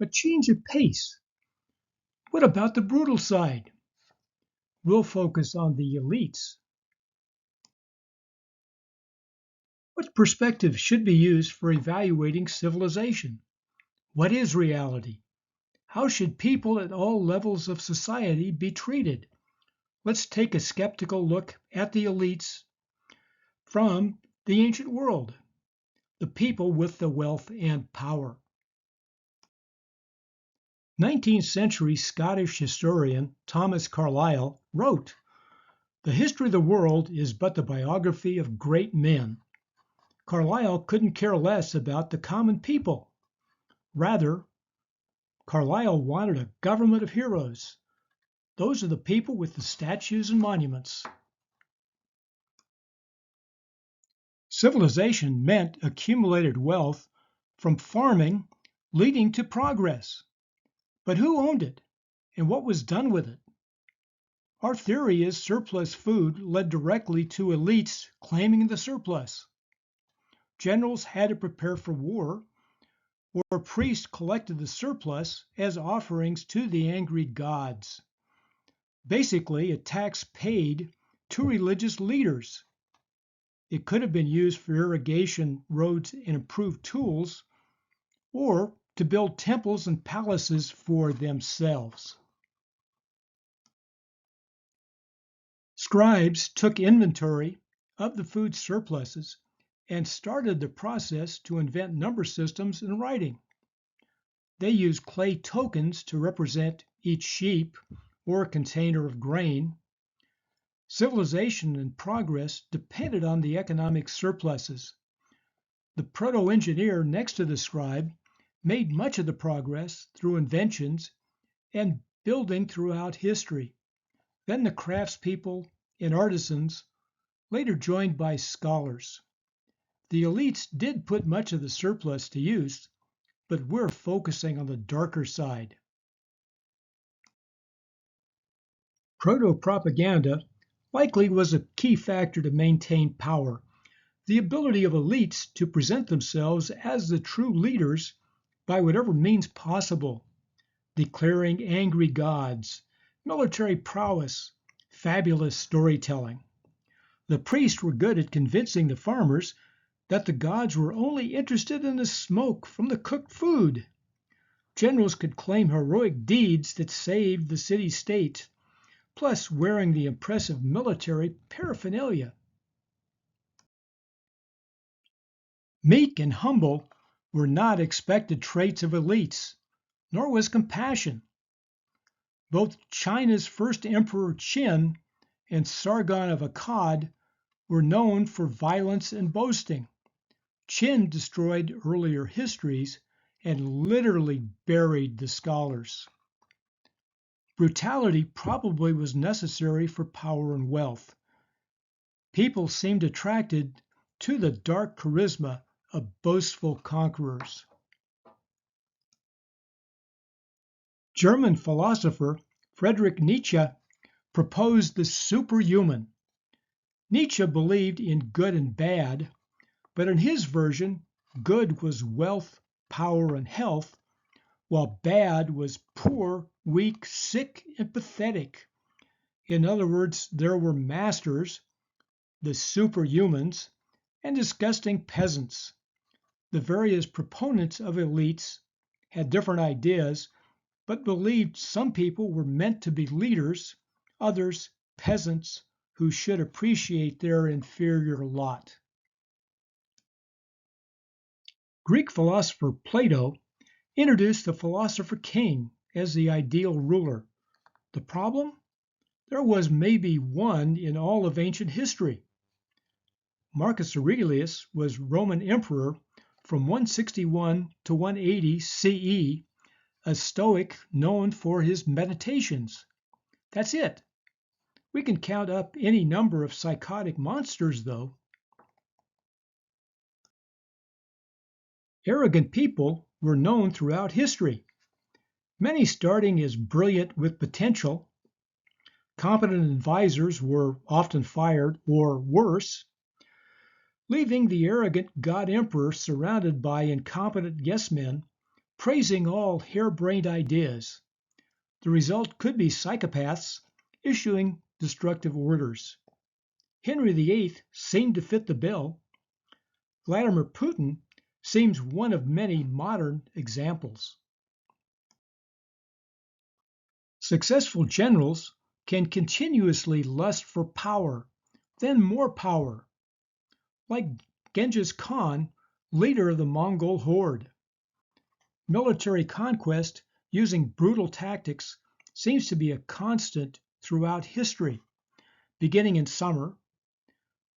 a change of pace. What about the brutal side? We'll focus on the elites. What perspective should be used for evaluating civilization? What is reality? How should people at all levels of society be treated? Let's take a skeptical look at the elites from the ancient world, the people with the wealth and power. 19th century Scottish historian Thomas Carlyle wrote, "The history of the world is but the biography of great men." Carlyle couldn't care less about the common people. Rather, Carlyle wanted a government of heroes. Those are the people with the statues and monuments. Civilization meant accumulated wealth from farming leading to progress. But who owned it, and what was done with it? Our theory is surplus food led directly to elites claiming the surplus. Generals had to prepare for war, or priests collected the surplus as offerings to the angry gods. Basically, a tax paid to religious leaders. It could have been used for irrigation, roads, and improved tools, or to build temples and palaces for themselves. Scribes took inventory of the food surpluses and started the process to invent number systems and writing. They used clay tokens to represent each sheep or container of grain. Civilization and progress depended on the economic surpluses. The proto-engineer next to the scribe made much of the progress through inventions and building throughout history. Then the craftspeople and artisans, later joined by scholars. The elites did put much of the surplus to use, but we're focusing on the darker side. Proto-propaganda likely was a key factor to maintain power. The ability of elites to present themselves as the true leaders by whatever means possible, declaring angry gods, military prowess, fabulous storytelling. The priests were good at convincing the farmers that the gods were only interested in the smoke from the cooked food. Generals could claim heroic deeds that saved the city-state, plus wearing the impressive military paraphernalia. Meek and humble were not expected traits of elites, nor was compassion. Both China's first emperor Qin and Sargon of Akkad were known for violence and boasting. Qin destroyed earlier histories and literally buried the scholars. Brutality probably was necessary for power and wealth. People seemed attracted to the dark charisma of boastful conquerors. German philosopher Friedrich Nietzsche proposed the superhuman. Nietzsche believed in good and bad, but in his version, good was wealth, power, and health, while bad was poor, weak, sick, and pathetic. In other words, there were masters, the superhumans, and disgusting peasants. The various proponents of elites had different ideas, but believed some people were meant to be leaders, others peasants who should appreciate their inferior lot. Greek philosopher Plato introduced the philosopher king as the ideal ruler. The problem? There was maybe one in all of ancient history. Marcus Aurelius was Roman emperor from 161 to 180 CE, a Stoic known for his meditations. That's it. We can count up any number of psychotic monsters, though. Arrogant people were known throughout history, many starting as brilliant with potential. Competent advisors were often fired, or worse, leaving the arrogant god emperor surrounded by incompetent yes men praising all harebrained ideas. The result could be psychopaths issuing destructive orders. Henry VIII seemed to fit the bill. Vladimir Putin seems one of many modern examples. Successful generals can continuously lust for power, then more power, like Genghis Khan, leader of the Mongol horde. Military conquest using brutal tactics seems to be a constant throughout history, beginning in Sumer,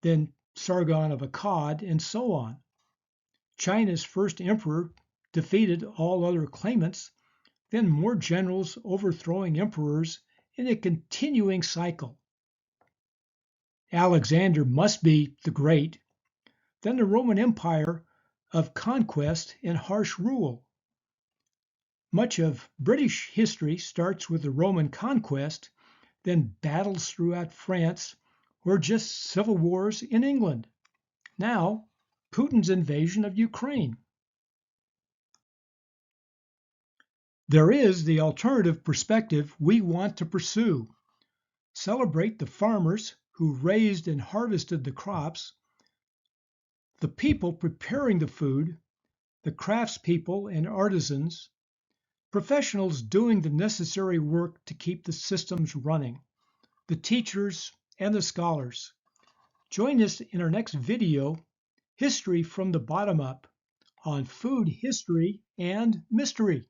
then Sargon of Akkad, and so on. China's first emperor defeated all other claimants, then more generals overthrowing emperors in a continuing cycle. Alexander must be the Great, then the Roman Empire of conquest and harsh rule. Much of British history starts with the Roman conquest, then battles throughout France, or just civil wars in England. Now, Putin's invasion of Ukraine. There is the alternative perspective we want to pursue. Celebrate the farmers who raised and harvested the crops, the people preparing the food, the craftspeople and artisans, professionals doing the necessary work to keep the systems running, the teachers and the scholars. Join us in our next video, History from the Bottom Up, on food history and mystery.